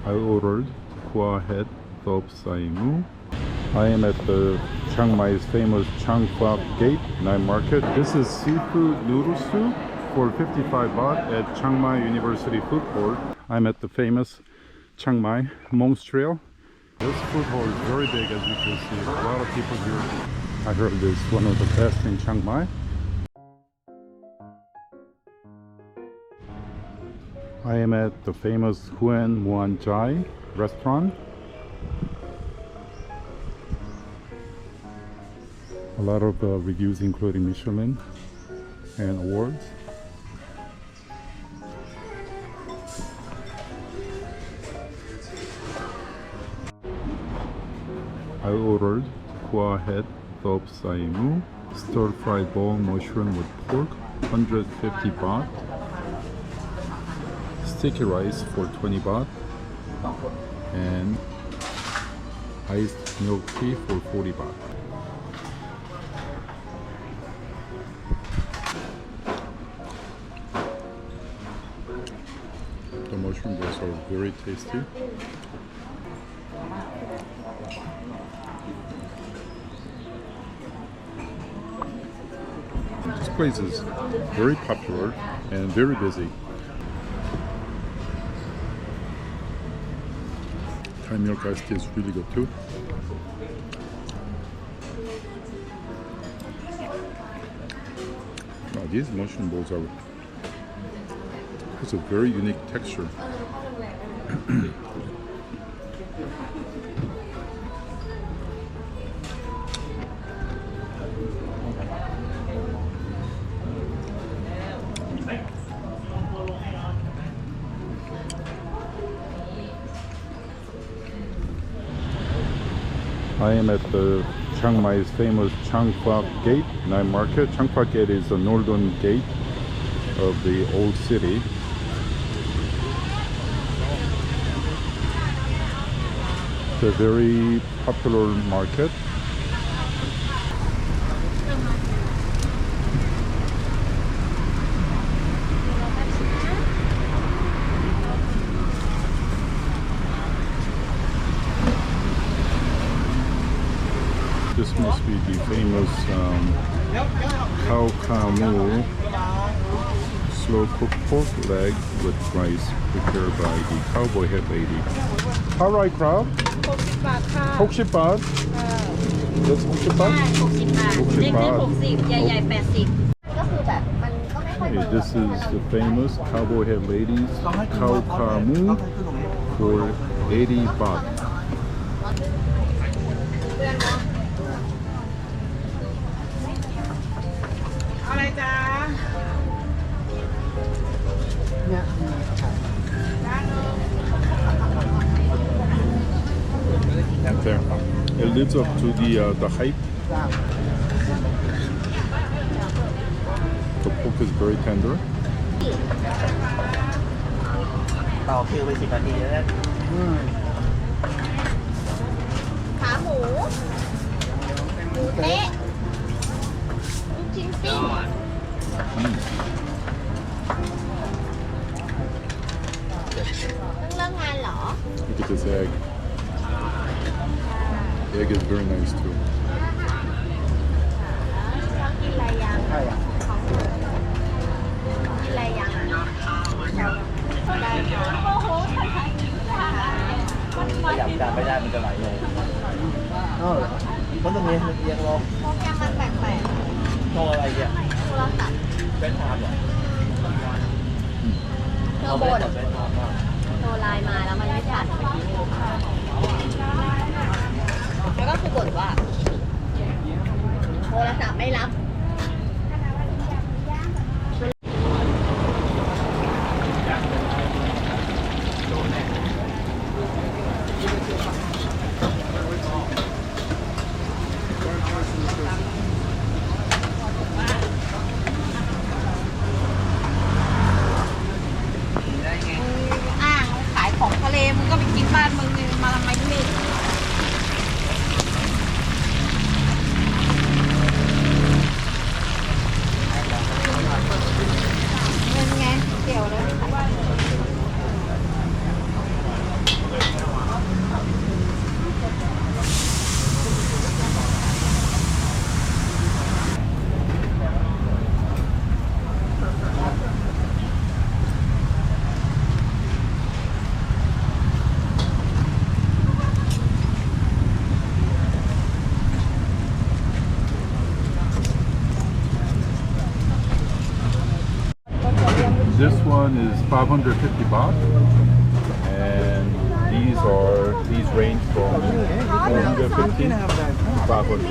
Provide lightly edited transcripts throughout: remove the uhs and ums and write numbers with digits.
I ordered Kua head Thop Sai Mu. I am at the Chiang Mai's famous Chang Phuak Gate Night Market. This is seafood noodle soup for 55 baht at Chiang Mai University food court. I'm at the famous Chiang Mai Monks Trail. This food hall is very big, as you can see. A lot of people here. I heard it's one of the best in Chiang Mai. I am at the famous Huen Muan Jai restaurant. A lot of reviews including Michelin and awards. I ordered Kua head Thop Sai Mu, stir-fried ball mushroom with pork, 150 baht. Sticky rice for 20 baht. And iced milk tea for 40 baht. The mushroom balls are very tasty. This place is very popular and very busy. Thai milk iced tea is really good too. Wow, these mushroom balls are, it's a very unique texture. I am at the Chiang Mai's famous Chang Phuak Gate Night Market. Chang Phuak Gate is the northern gate of the old city. It's a very popular market. This must be the famous Kao Soi slow cooked pork leg with rice prepared by the cowboy head lady. How right crowd? 60 บาทค่ะ 60 baht? That's 60 baht? 60 บาท 60 เล็ก baht. 60ใหญ่ๆ80ก็คือแบบมันก็ไม่ค่อยเบ Okay, อร์ this is the famous cowboy head ladies Kao Soi for 80 baht. อะไรจ๊ะ There. It lives up to the hype. The pork is very tender. ต่อคิวไป10 นาทีแล้วนะ ขาหมูหมูเต๊ะลูกชิ้นปิ้งเพิ่งเลิกงานเหรอ Look at this egg. The egg is very nice too. ชอบกินอะไรยังของหมูกินอะไรยังได้โอ้โห ขยับจานไม่ได้มันจะไหลลงเพราะตรงนี้มันเอียงลง โปรแกรมมันแปลก โชว์อะไรเนี่ย ๆโทรศัพท์ เป็นทามเหรอ เธอบ่นโทรไลน์มาแล้วมันไม่ตัดเมื่อกี้แล้วก็คือบ่นว่าโทรศัพท์ไม่รับ ขายของทะเลมึงก็ไปกินบ้านมึงมาทำไมนี่ I one is 550 baht, and these range from 450 to 500.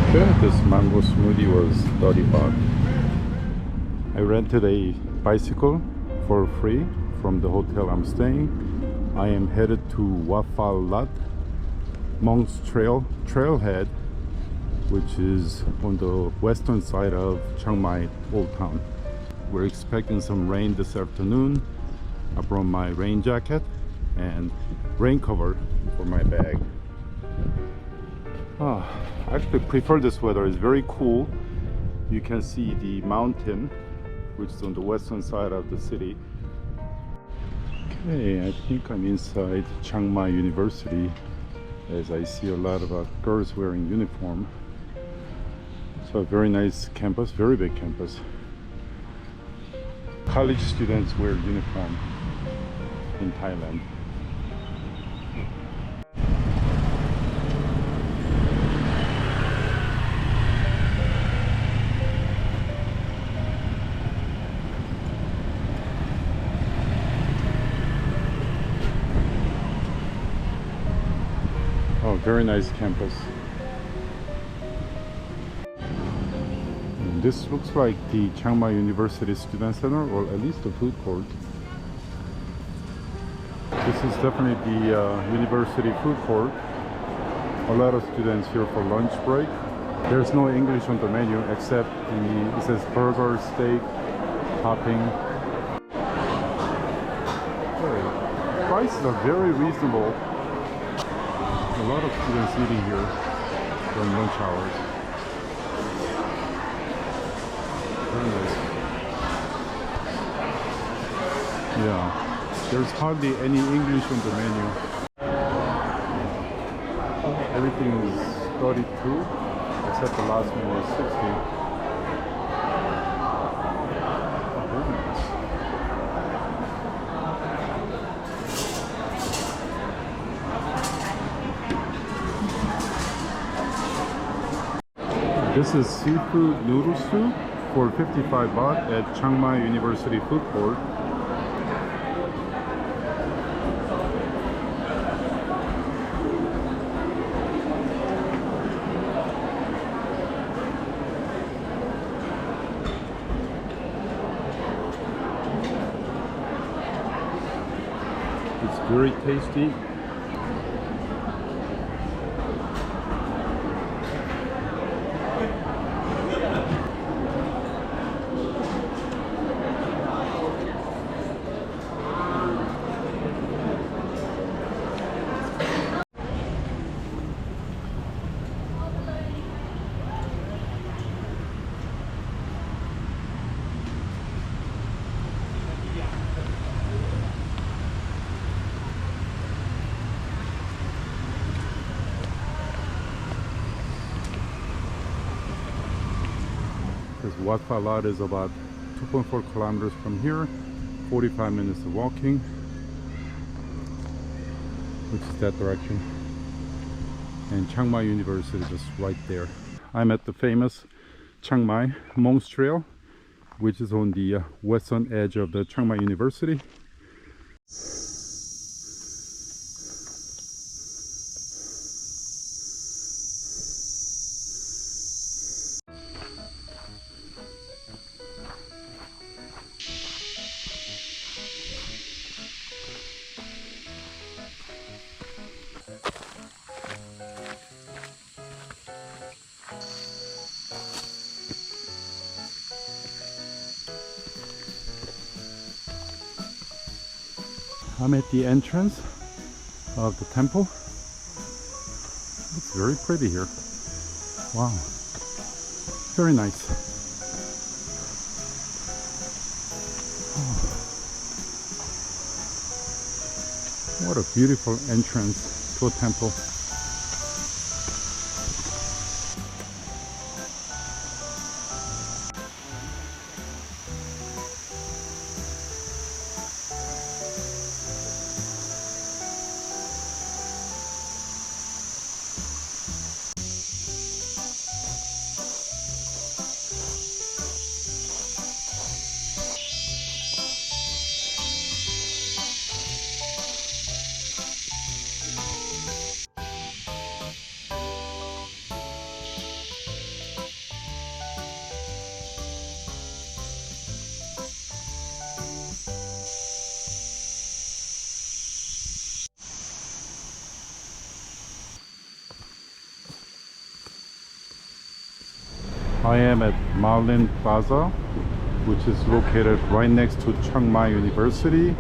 Okay, this mango smoothie was 30 baht. I rented a bicycle for free from the hotel I'm staying. I am headed to Wat Pha Lat Monk's Trailhead, which is on the western side of Chiang Mai Old Town. We're expecting some rain this afternoon. I brought my rain jacket and rain cover for my bag. I actually prefer this weather. It's very cool. You can see the mountain, which is on the western side of the city. Okay, I think I'm inside Chiang Mai University, as I see a lot of girls wearing uniform. So a very nice campus, very big campus. College students wear uniform in Thailand. Oh, very nice campus. And this looks like the Chiang Mai University Student Center, or at least the food court. This is definitely the university food court. A lot of students here for lunch break. There's no English on the menu except it says burger, steak, topping. Okay. Prices are very reasonable. A lot of students eating here during lunch hours. Very nice. Yeah, there's hardly any English on the menu. Everything is 32, except the last one was 60. Very nice. This is seafood noodle soup for 55 baht at Chiang Mai University Food Court. It's very tasty. Wat Pha Lat is about 2.4 kilometers from here, 45 minutes of walking, which is that direction. And Chiang Mai University is just right there. I'm at the famous Chiang Mai Monk's Trail, which is on the western edge of the Chiang Mai University. I'm at the entrance of the temple. It's very pretty here. Wow, very nice. Oh. What a beautiful entrance to a temple. I am at Malin Plaza, which is located right next to Chiang Mai University.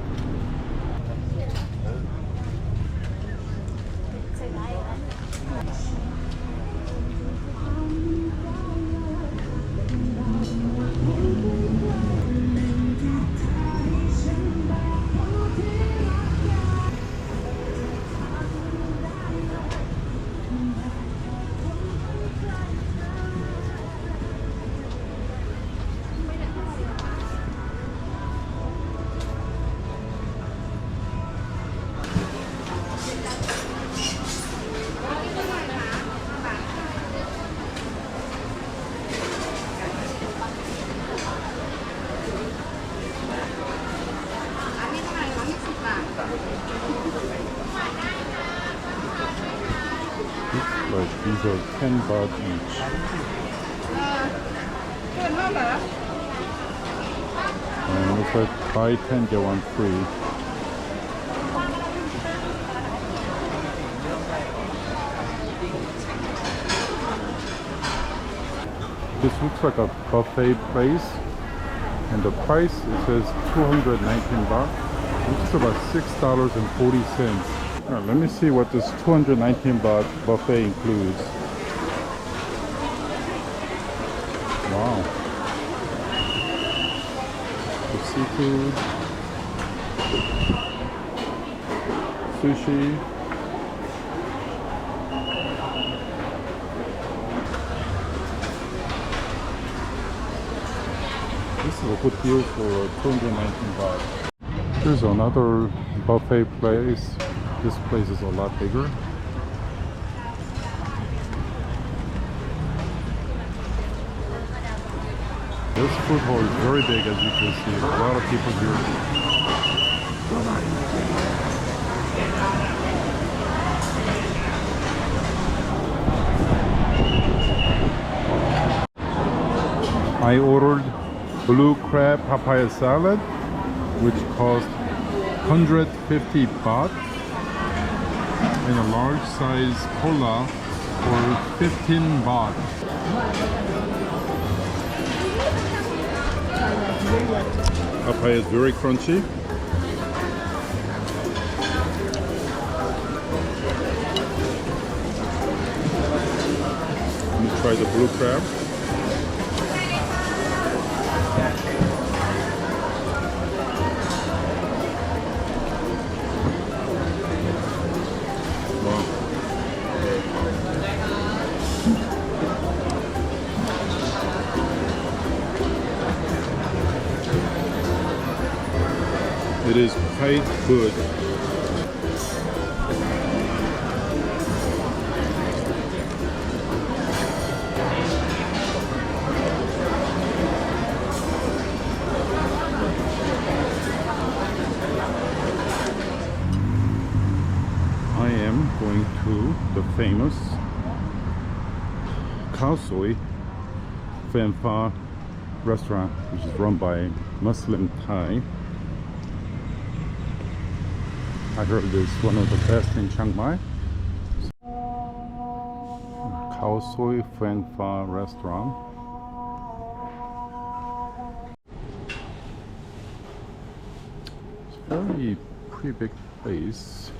Like these are 10 baht each. And looks like buy 10 get one free. This looks like a buffet place, and the price, it says 219 baht, which is about $6.40. Alright, let me see what this 219 baht buffet includes. Wow. The seafood, sushi, this is a good deal for 219 baht. Here's another buffet place. This place is a lot bigger. This food hall is very big, as you can see. A lot of people here. I ordered blue crab papaya salad, which cost 150 baht. And a large size cola for 15 baht. Papaya is very crunchy. Let me try the blue crab. It is quite good. I am going to the famous Kao Soi Fueng Fah restaurant, which is run by Muslim Thai. I heard it's one of the best in Chiang Mai. Kao Soi Fueng Fah restaurant. It's a pretty big place.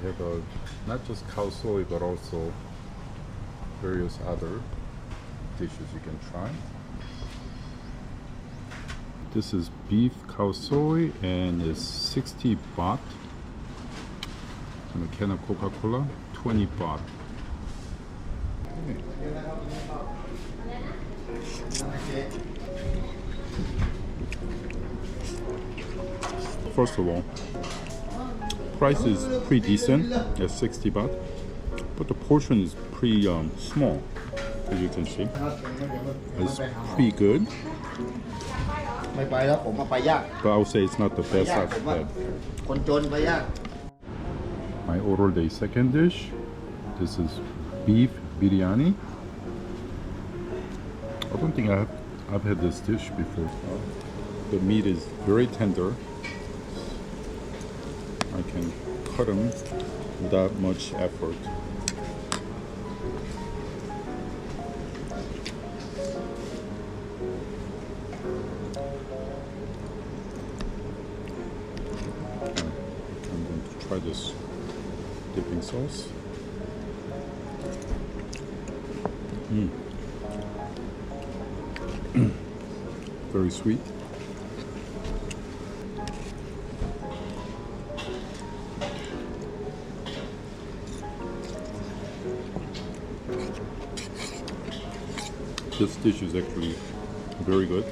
They have not just Kao Soi, but also various other dishes you can try. This is beef Kao Soi and it's 60 baht. And a can of Coca-Cola, 20 baht. First of all, price is pretty decent at 60 baht, but the portion is pretty small, as you can see. It's pretty good. But I would say it's not the best I've had. I ordered a second dish. This is beef biryani. I don't think I've had this dish before. The meat is very tender. I can cut them without much effort. try this dipping sauce. Very sweet. This dish is actually very good.